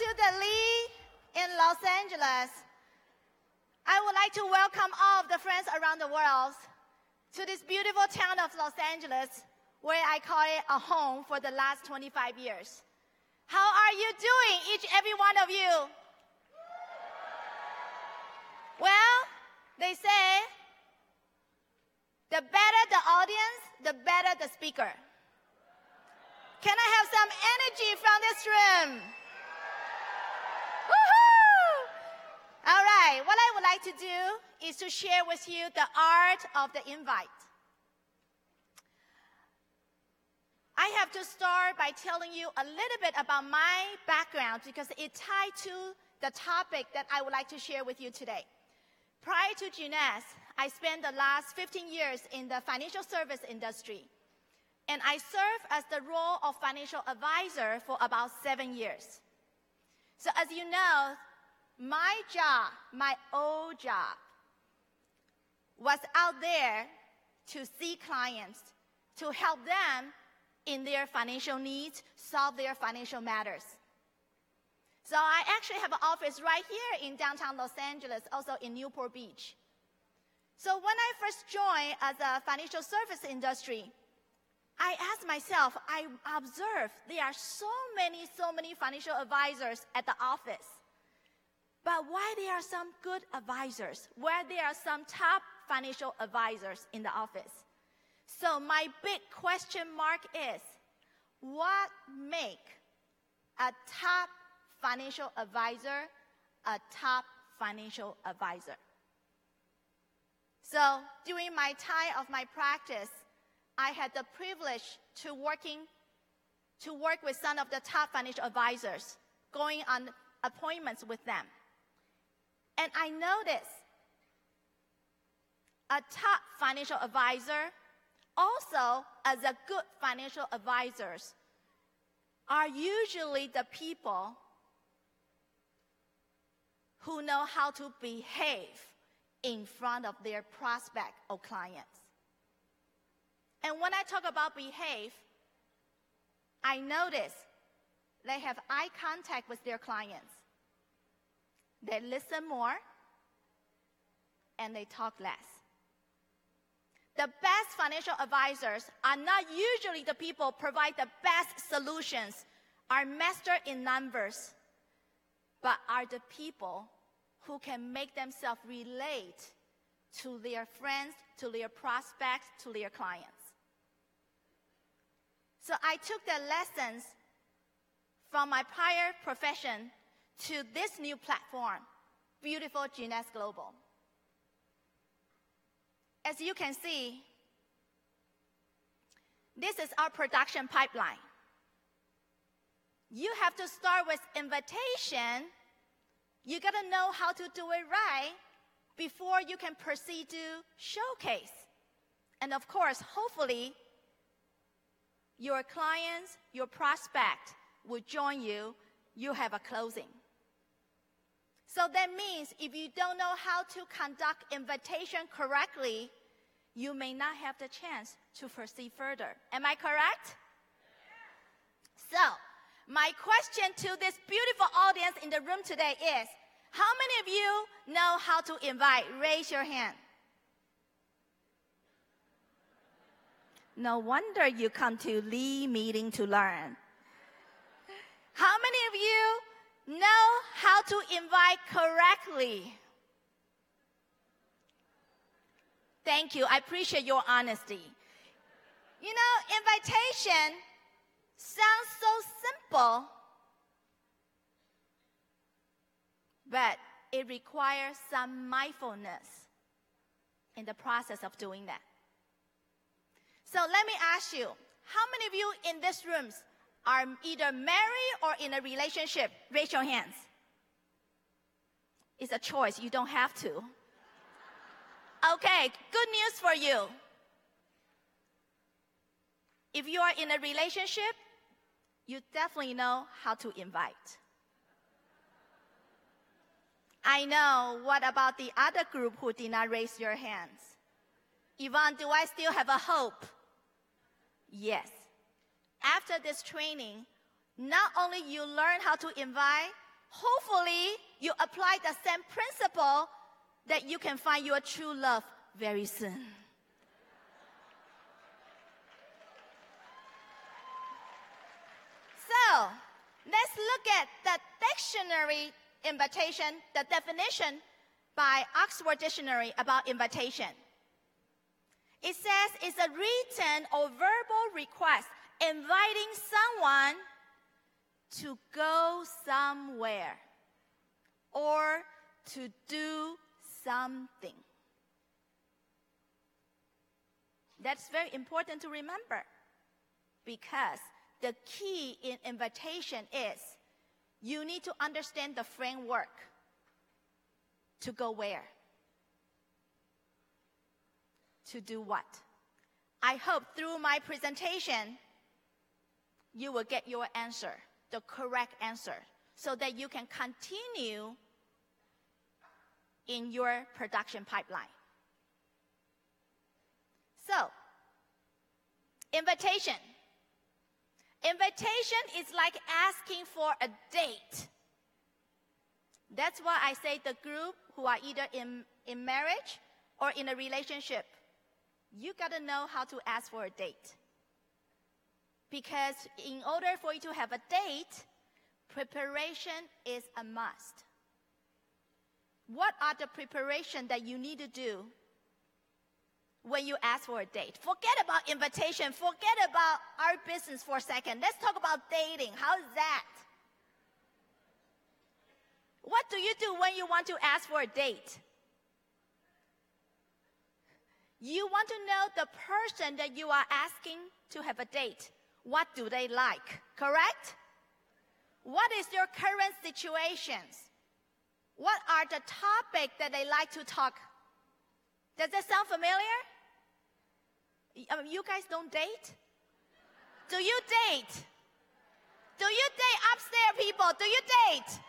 to the Lee in Los Angeles. I would like to welcome all of the friends around the world to this beautiful town of Los Angeles, where I call it a home for the last 25 years. How are you doing, each every one of you? Well, they say, the better the audience, the better the speaker. Can I have some energy from this room? Woohoo! All right, what I would like to do is to share with you the art of the invite. I have to start by telling you a little bit about my background because it ties to the topic that I would like to share with you today. Prior to GNS, I spent the last 15 years in the financial service industry, and I served as the role of financial advisor for about 7 years. So as you know, my job, my old job, was out there to see clients, to help them in their financial needs, solve their financial matters. So I actually have an office right here in downtown Los Angeles, also in Newport Beach. So when I first joined as a financial service industry, I asked myself, I observed there are so many financial advisors at the office. But why there are some good advisors? Why there are some top financial advisors in the office? So my big question mark is, what make a top financial advisor a top financial advisor? So during my time of my practice, I had the privilege to work with some of the top financial advisors, going on appointments with them. And I noticed a top financial advisor, also as a good financial advisors, are usually the people who know how to behave in front of their prospect or clients. And when I talk about behave, I notice they have eye contact with their clients. They listen more, and they talk less. The best financial advisors are not usually the people who provide the best solutions, are master in numbers, but are the people who can make themselves relate to their friends, to their prospects, to their clients. So I took the lessons from my prior profession to this new platform, beautiful GNS Global. As you can see, this is our production pipeline. You have to start with invitation. You got to know how to do it right before you can proceed to showcase. And of course, hopefully, your clients, your prospect will join you. You have a closing. So that means if you don't know how to conduct invitation correctly, you may not have the chance to proceed further. Am I correct? So, my question to this beautiful audience in the room today is, how many of you know how to invite? Raise your hand. No wonder you come to Lee meeting to learn. How many of you know how to invite correctly? Thank you. I appreciate your honesty. You know, invitation sounds so simple, but it requires some mindfulness in the process of doing that. So let me ask you, how many of you in this room are either married or in a relationship? Raise your hands. It's a choice. You don't have to. Okay, good news for you. If you are in a relationship, you definitely know how to invite. I know. What about the other group who did not raise your hands? Yvonne, do I still have a hope? Yes. After this training, not only you learn how to invite, hopefully you apply the same principle that you can find your true love very soon. So, let's look at the dictionary invitation, the definition by Oxford Dictionary about invitation. It says it's a written or verbal request inviting someone to go somewhere or to do something. That's very important to remember, because the key in invitation is you need to understand the framework to go where, to do what. I hope through my presentation you will get your answer, the correct answer, so that you can continue in your production pipeline. So, invitation. Invitation is like asking for a date. That's why I say the group who are either in marriage or in a relationship, you got to know how to ask for a date. Because in order for you to have a date, preparation is a must. What are the preparations that you need to do when you ask for a date? Forget about invitation. Forget about our business for a second. Let's talk about dating. How's that? What do you do when you want to ask for a date? You want to know the person that you are asking to have a date. What do they like? Correct? What is your current situations? What are the topics that they like to talk? Does that sound familiar? You guys don't date? Do you date? Do you date upstairs people? Do you date?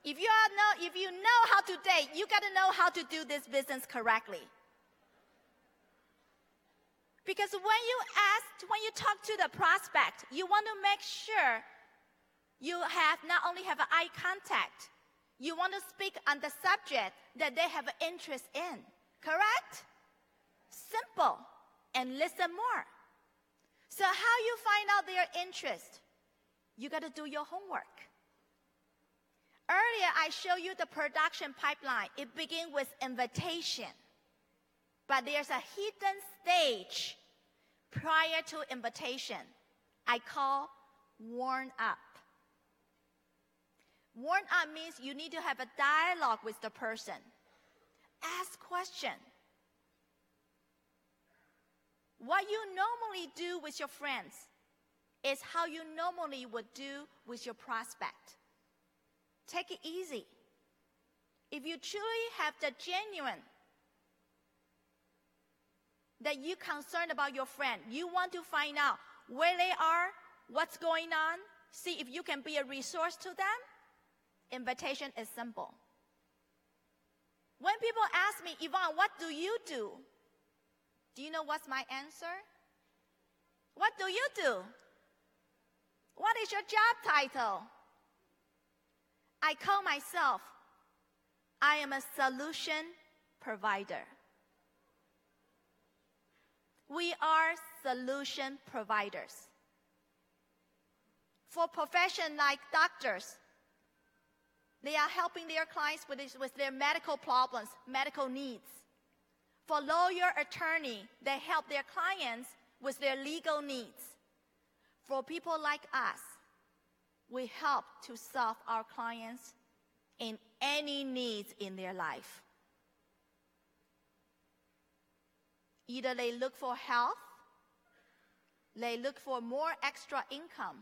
If you know how to date, you got to know how to do this business correctly. Because when you talk to the prospect, you want to make sure you have not only have an eye contact, you want to speak on the subject that they have an interest in. Correct? Simple. And listen more. So how you find out their interest? You got to do your homework. Earlier, I showed you the production pipeline. It begins with invitation. But there's a hidden stage prior to invitation. I call warm up. Warm up means you need to have a dialogue with the person. Ask questions. What you normally do with your friends is how you normally would do with your prospect. Take it easy. If you truly have the genuine, that you're concerned about your friend, you want to find out where they are, what's going on, see if you can be a resource to them, invitation is simple. When people ask me, Yvonne, what do you do? Do you know what's my answer? What do you do? What is your job title? I call myself, I am a solution provider. We are solution providers. For professions like doctors, they are helping their clients with their medical problems, medical needs. For lawyer, attorney, they help their clients with their legal needs. For people like us, we help to solve our clients in any needs in their life. Either they look for health, they look for more extra income,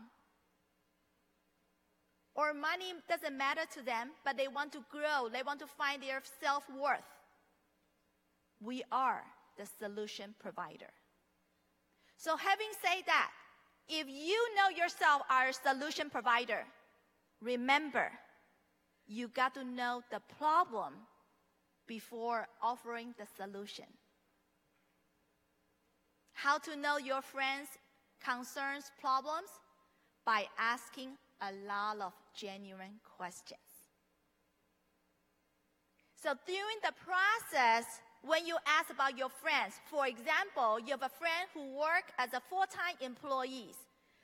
or money doesn't matter to them, but they want to grow, they want to find their self-worth. We are the solution provider. So having said that, if you know yourself are a solution provider, remember, you got to know the problem before offering the solution. How to know your friends' concerns, problems? By asking a lot of genuine questions. So during the process, when you ask about your friends, for example, you have a friend who works as a full-time employee.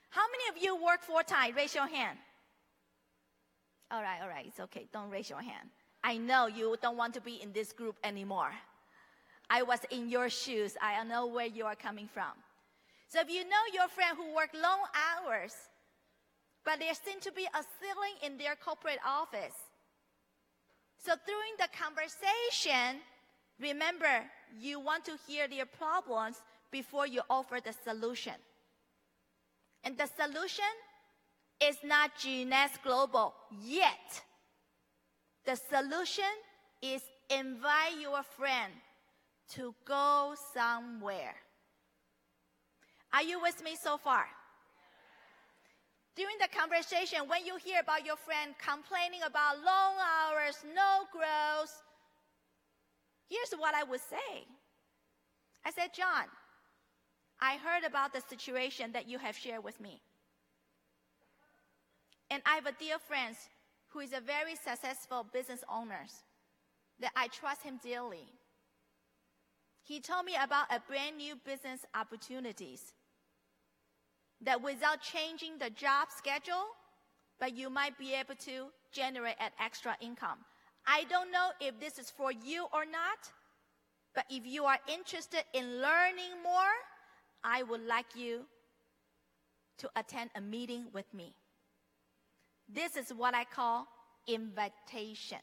How many of you work full-time? Raise your hand. All right, it's okay. Don't raise your hand. I know you don't want to be in this group anymore. I was in your shoes. I know where you are coming from. So if you know your friend who works long hours, but there seems to be a ceiling in their corporate office. So during the conversation, remember, you want to hear their problems before you offer the solution. And the solution is not GNS Global yet. The solution is invite your friend to go somewhere. Are you with me so far? During the conversation, when you hear about your friend complaining about long hours, no growth, here's what I would say. I said, John, I heard about the situation that you have shared with me. And I have a dear friend who is a very successful business owner that I trust him dearly. He told me about a brand new business opportunities that without changing the job schedule, but you might be able to generate an extra income. I don't know if this is for you or not, but if you are interested in learning more, I would like you to attend a meeting with me. This is what I call invitation.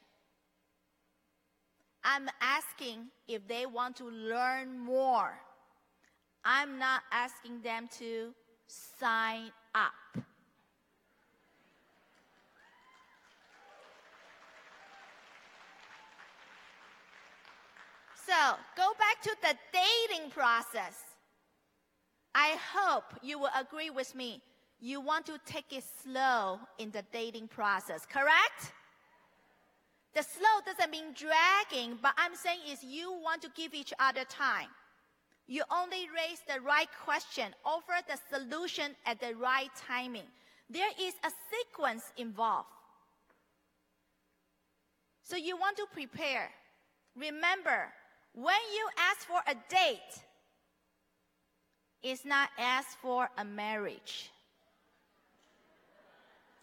I'm asking if they want to learn more. I'm not asking them to sign up. So, go back to the dating process. I hope you will agree with me. You want to take it slow in the dating process, correct? The slow doesn't mean dragging, but I'm saying is you want to give each other time. You only raise the right question, offer the solution at the right timing. There is a sequence involved. So you want to prepare. Remember, when you ask for a date, it's not ask for a marriage.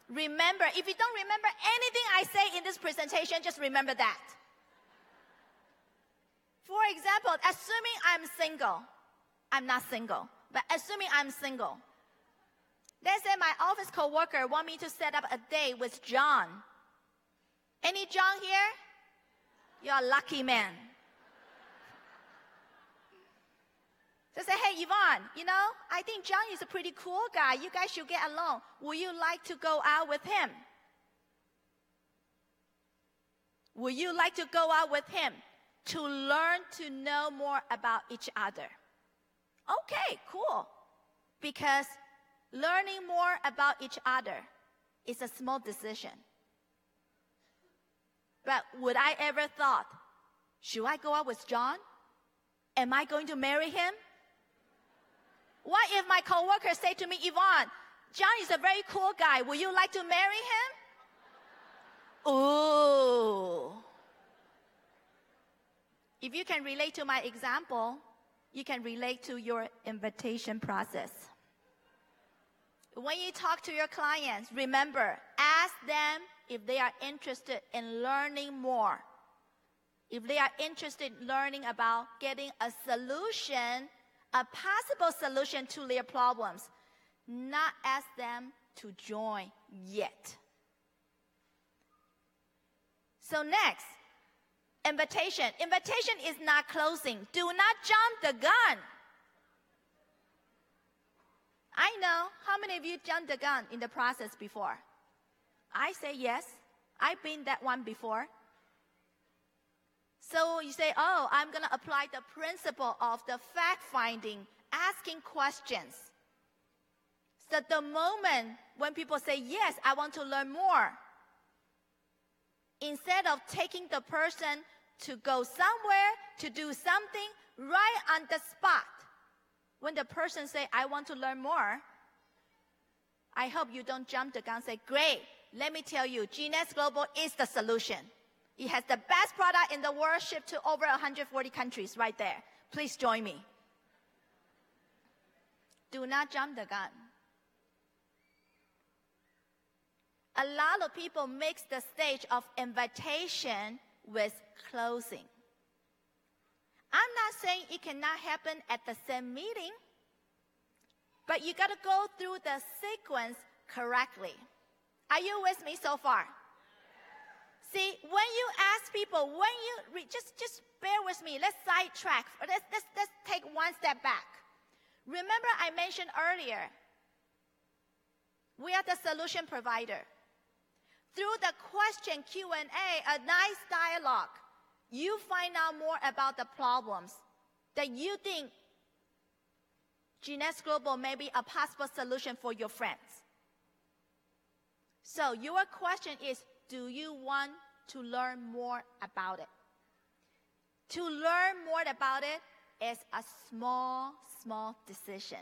Remember, if you don't remember anything I say in this presentation, just remember that. For example, assuming I'm single. I'm not single, but assuming I'm single. Let's say my office coworker want me to set up a date with John. Any John here? You're a lucky man. So say, hey, Yvonne, I think John is a pretty cool guy. You guys should get along. Would you like to go out with him? Would you like to go out with him to learn to know more about each other? Okay, cool. Because learning more about each other is a small decision. But would I ever thought, should I go out with John? Am I going to marry him? What if my coworker say to me, Yvonne, John is a very cool guy. Would you like to marry him? Ooh. If you can relate to my example, you can relate to your invitation process. When you talk to your clients, remember, ask them if they are interested in learning more. If they are interested in learning about getting a solution, a possible solution to their problems, not ask them to join yet. So next, invitation. Invitation is not closing. Do not jump the gun. I know how many of you jumped the gun in the process before. I say yes. I've been that one before. So you say, oh, I'm going to apply the principle of the fact-finding, asking questions. So the moment when people say, yes, I want to learn more, instead of taking the person to go somewhere, to do something right on the spot, when the person say, I want to learn more, I hope you don't jump the gun and say, great, let me tell you, GNS Global is the solution. It has the best product in the world, shipped to over 140 countries right there. Please join me. Do not jump the gun. A lot of people mix the stage of invitation with closing. I'm not saying it cannot happen at the same meeting, but you got to go through the sequence correctly. Are you with me so far? See, when you ask people, just bear with me. Let's sidetrack. Let's take one step back. Remember I mentioned earlier, we are the solution provider. Through the question Q&A, a nice dialogue, you find out more about the problems that you think GNS Global may be a possible solution for your friends. So your question is, do you want to learn more about it? To learn more about it is a small decision.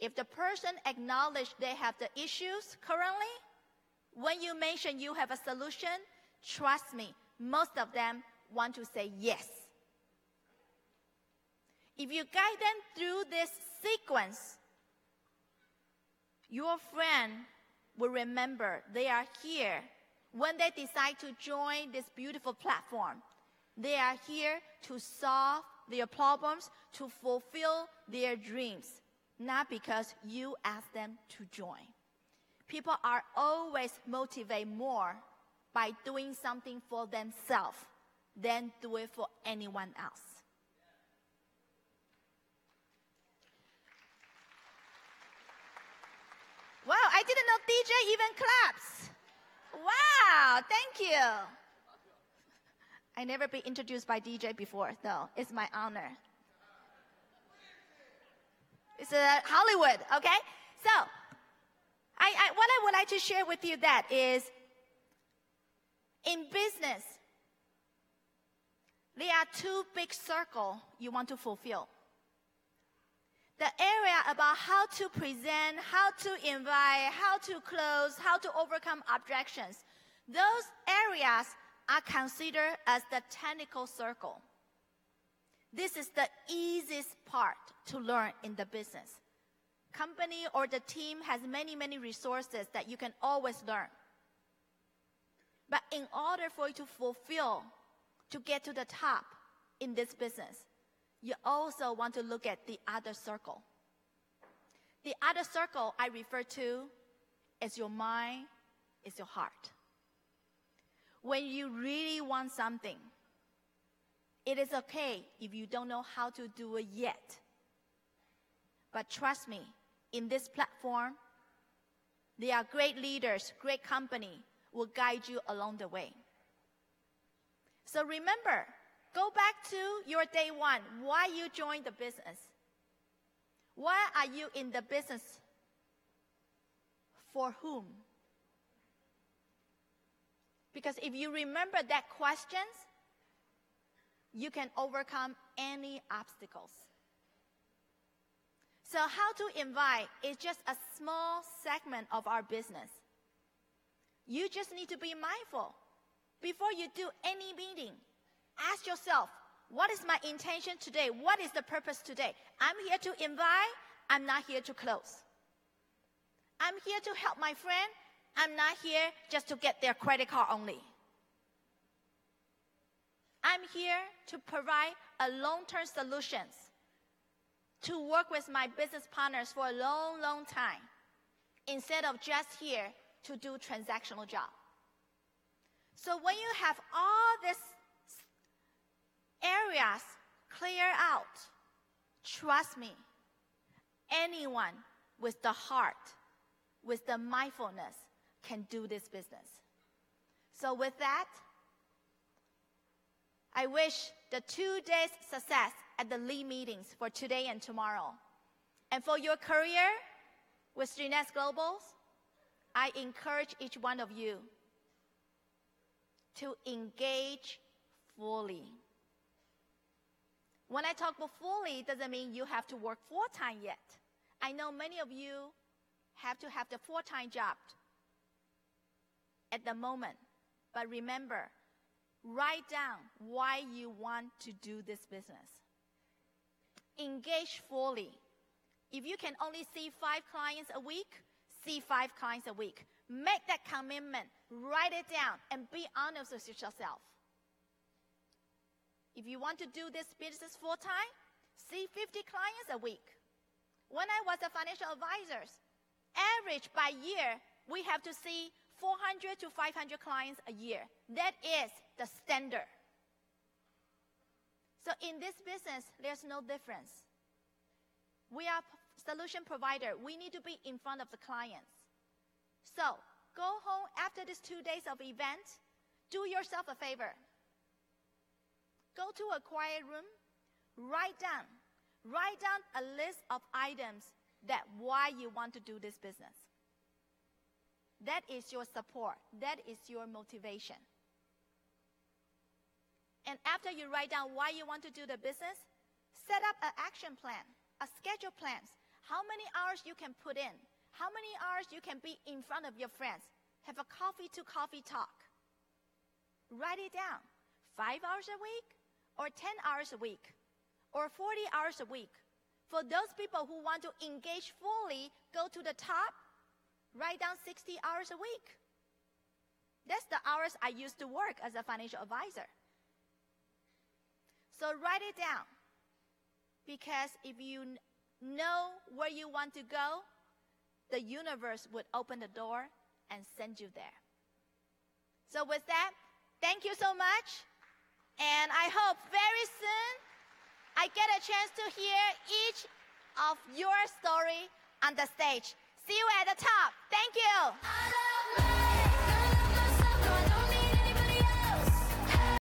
If the person acknowledges they have the issues currently, when you mention you have a solution, trust me, most of them want to say yes. If you guide them through this sequence, your friend will remember they are here. When they decide to join this beautiful platform, they are here to solve their problems, to fulfill their dreams, not because you asked them to join. People are always motivated more by doing something for themselves than do it for anyone else. Wow, I didn't know DJ even claps. Wow, thank you. I never been introduced by DJ before, though. It's my honor. It's Hollywood, okay? So, what I would like to share with you that is, in business, there are two big circles you want to fulfill. The area about how to present, how to invite, how to close, how to overcome objections, those areas are considered as the technical circle. This is the easiest part to learn in the business. Company or the team has many resources that you can always learn. But in order for you to fulfill, to get to the top in this business, you also want to look at the other circle. The other circle I refer to is your mind, is your heart. When you really want something, it is okay if you don't know how to do it yet. But trust me, in this platform, there are great leaders, great company will guide you along the way. So remember, go back to your day one, why you joined the business. Why are you in the business? For whom? Because if you remember that questions, you can overcome any obstacles. So how to invite is just a small segment of our business. You just need to be mindful. Before you do any meeting, ask yourself, what is my intention today? What is the purpose today? I'm here to invite. I'm not here to close. I'm here to help my friend. I'm not here just to get their credit card only. I'm here to provide a long-term solutions, to work with my business partners for a long time, instead of just here to do transactional job. So when you have all these areas clear out, trust me, anyone with the heart, with the mindfulness can do this business. So with that, I wish the 2 days success at the lead meetings for today and tomorrow. And for your career with GNS Global, I encourage each one of you to engage fully. When I talk about fully, it doesn't mean you have to work full-time yet. I know many of you have to have the full-time job at the moment. But remember, write down why you want to do this business. Engage fully. If you can only see 5 clients a week, see 5 clients a week. Make that commitment, write it down, and be honest with yourself. If you want to do this business full-time, see 50 clients a week. When I was a financial advisor, average by year, we have to see 400 to 500 clients a year. That is the standard. So in this business, there's no difference. We are solution provider. We need to be in front of the clients. So go home after these 2 days of event. Do yourself a favor. Go to a quiet room. Write down a list of items that why you want to do this business. That is your support. That is your motivation. And after you write down why you want to do the business, set up an action plan, a schedule plan. How many hours you can put in? How many hours you can be in front of your friends? Have a coffee-to-coffee talk. Write it down. 5 hours a week or 10 hours a week or 40 hours a week. For those people who want to engage fully, go to the top, write down 60 hours a week. That's the hours I used to work as a financial advisor. So write it down. Because if you know where you want to go, the universe would open the door and send you there. So with that, thank you so much. And I hope very soon I get a chance to hear each of your story on the stage. See you at the top. Thank you.